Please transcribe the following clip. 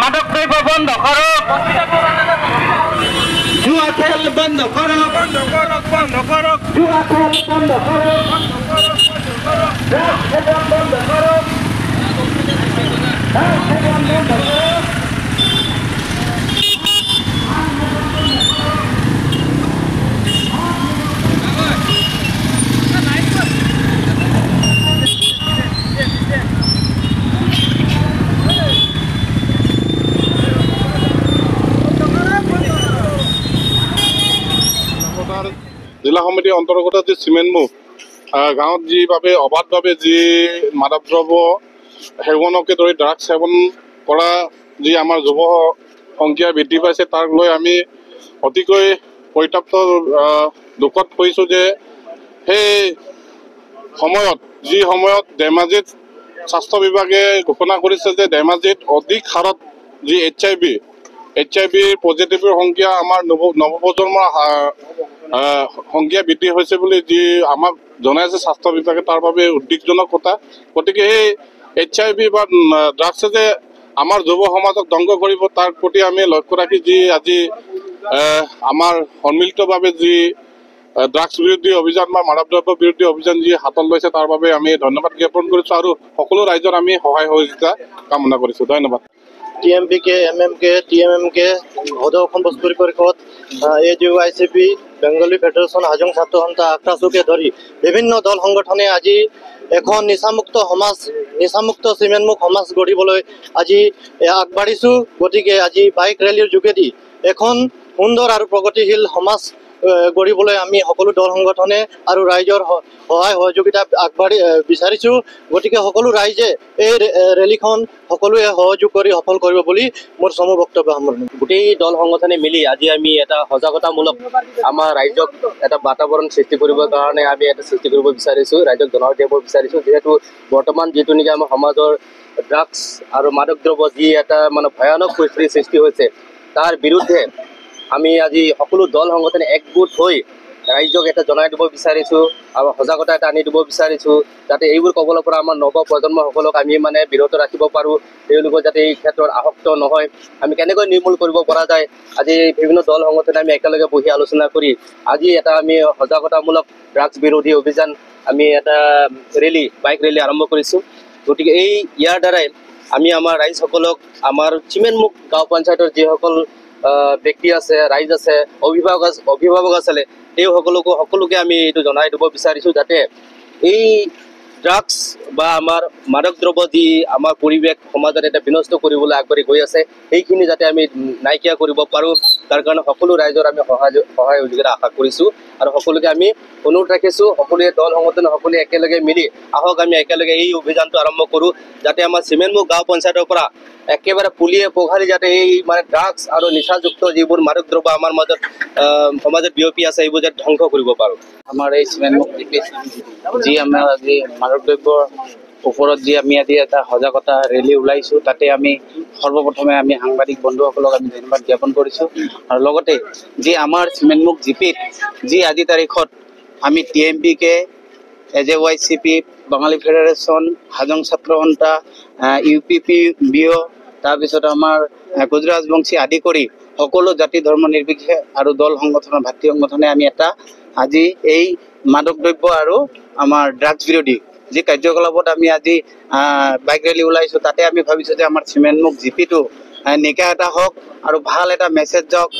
মাদক দ্ৰব্য বন্ধ কৰো, জুয়া খেল বন্ধ কৰো, বন্ধ কৰো, বন্ধ কৰো, জুয়া খেল বন্ধ কৰো, বন্ধ কৰো, জিলা সমিতিৰ অন্তৰ্গত যি চিমেণ্টমুখ গাঁৱত যিভাৱে অবাধভাৱে যি মাদক দ্ৰব্য সেৱনকে ধৰি ড্ৰাগছ সেৱন কৰা যি আমাৰ যুৱ সংখ্যা বৃদ্ধি পাইছে তাক লৈ আমি অতিকৈ পৰিতাপ্ত দুখত পৰিছোঁ যে সেই সময়ত ধেমাজিত স্বাস্থ্য বিভাগে ঘোষণা কৰিছে যে ধেমাজিত অধিক হাৰত যি HIV পজিটিভৰ সংখ্যা আমাৰ নৱপ্ৰজন্মৰ সংখ্যা বৃদ্ধি হৈছে বুলি যি আমাক জনাইছে স্বাস্থ্য বিভাগে, তাৰ বাবে উদ্বেগজনক কথা। গতিকে সেই HIV বা ড্ৰাগছে যে আমাৰ যুৱ সমাজক ধ্বংস কৰিব তাৰ প্ৰতি আমি লক্ষ্য ৰাখি যি আজি আমাৰ সন্মিলিতভাৱে যি ড্ৰাগছ বিৰোধী অভিযান বা মাদক দ্ৰব্য বিৰোধী অভিযান যি হাতত লৈছে তাৰ বাবে আমি ধন্যবাদ জ্ঞাপন কৰিছোঁ আৰু সকলো ৰাইজৰ আমি সহায় সহযোগিতা কামনা কৰিছোঁ। ধন্যবাদ। TMPK, MMK, TMMK, ভোদা অসম বস্তুৰী পৰিষদ, AJYCP, বেংগলী ফেডাৰেশ্যন, হাজং ছাত্ৰ সন্থা, আক্ৰাছুকে ধৰি বিভিন্ন দল সংগঠনে আজি এখন নিচামুক্ত চিমেণ্টমুখ সমাজ গঢ়িবলৈ আজি আগবাঢ়িছোঁ। গতিকে আজি বাইক ৰেলীৰ যোগেদি এখন সুন্দৰ আৰু প্ৰগতিশীল সমাজ গঢ়িবলৈ আমি সকলো দল সংগঠনে আৰু ৰাইজৰ সহায় সহযোগিতা বিচাৰিছোঁ। গতিকে সকলো ৰাইজে এই ৰেলীখন সকলোৱে সহযোগ কৰি সফল কৰিব বুলি মোৰ চমু বক্তব্য সামৰণি। গোটেই দল সংগঠনে মিলি আজি আমি এটা সজাগতামূলক আমাৰ ৰাইজক এটা বাতাবৰণ সৃষ্টি কৰিবৰ কাৰণে আমি এটা সৃষ্টি কৰিব বিচাৰিছোঁ, ৰাইজক জনাই দিব বিচাৰিছোঁ। যিহেতু বৰ্তমান যিটো নেকি আমাৰ সমাজৰ ড্ৰাগছ আৰু মাদক দ্ৰব্য যি এটা মানে ভয়ানক পৰিস্থিতিৰ সৃষ্টি হৈছে তাৰ বিৰুদ্ধে আমি আজি সকলো দল সংগঠনে একগোট হৈ ৰাইজক এটা জনাই দিব বিচাৰিছোঁ আৰু সজাগতা এটা আনি দিব বিচাৰিছোঁ, যাতে এইবোৰ ক'বলৈ পৰা আমাৰ নৱ প্ৰজন্মসকলক আমি মানে বিৰত ৰাখিব পাৰোঁ, তেওঁলোকৰ যাতে এই ক্ষেত্ৰত আসক্ত নহয়, আমি কেনেকৈ নিৰ্মূল কৰিব পৰা যায়। আজি বিভিন্ন দল সংগঠনে আমি একেলগে বহি আলোচনা কৰি আজি এটা আমি সজাগতামূলক ড্ৰাগছ বিৰোধী অভিযান আমি এটা বাইক ৰেলী আৰম্ভ কৰিছোঁ। গতিকে ইয়াৰ দ্বাৰাই আমি আমাৰ ৰাইজসকলক আমাৰ চিমেণ্টমুখ গাঁও পঞ্চায়তৰ যিসকল ব্যক্তি আছে, ৰাইজ আছে, অভিভাৱক আছিলে, সকলোকে আমি এইটো জনাই দিব বিচাৰিছোঁ যাতে এই ড্ৰাগছ বা আমাৰ মাদক দ্ৰব্য যি আমাৰ পৰিৱেশ সমাজত এটা বিনষ্ট কৰিবলৈ আগবাঢ়ি গৈ আছে সেইখিনি যাতে আমি নাইকিয়া কৰিব পাৰোঁ, তাৰ কাৰণে সকলো ৰাইজৰ আমি সহায় সহযোগিতা আশা কৰিছোঁ আৰু সকলোকে আমি অনুৰোধ ৰাখিছোঁ, সকলোৱে দল সংগঠন সকলোৱে একেলগে মিলি আহক আমি একেলগে এই অভিযানটো আৰম্ভ কৰোঁ, যাতে আমাৰ চিমেণ্টমুখ গাঁও পঞ্চায়তৰ পৰা একেবাৰে পুলিয়ে পোখালি যাতে এই মানে ড্ৰাগছ আৰু নিচাযুক্ত যিবোৰ মাদক দ্ৰব্য আমাৰ সমাজত বিয়পি আছে এইবোৰ যাতে ধ্বংস কৰিব পাৰোঁ। আমাৰ এই চিমেণ্টমুখ যি আমাৰ আজি মাদক দ্ৰব্যৰ ওপৰত যি আমি আজি এটা সজাগতা ৰেলী ওলাইছোঁ, তাতে আমি সৰ্বপ্ৰথমে আমি সাংবাদিক বন্ধুসকলক আমি ধন্যবাদ জ্ঞাপন কৰিছোঁ আৰু লগতে যি আমাৰ চিমেণ্টমুখ জিপিত যি আজি তাৰিখত আমি TMPK, AJYCP, বাঙালী ফেডাৰেশ্যন, হাজং ছাত্ৰ সন্থা, UPP, BO, তাৰপিছত আমাৰ গুজৰাজবংশী আদি কৰি সকলো জাতি ধৰ্ম নিৰ্বিশেষে আৰু দল সংগঠনৰ ভাতৃ সংগঠনে আমি এটা আজি এই মাদক দ্ৰব্য আৰু আমাৰ ড্ৰাগছ বিৰোধী যি কাৰ্যকলাপত আমি আজি বাইক ৰেলী ওলাইছোঁ, তাতে আমি ভাবিছোঁ যে আমাৰ চিমেণ্টমুখ জিপিটো নিকা এটা হওক আৰু ভাল এটা মেছেজ যাওক।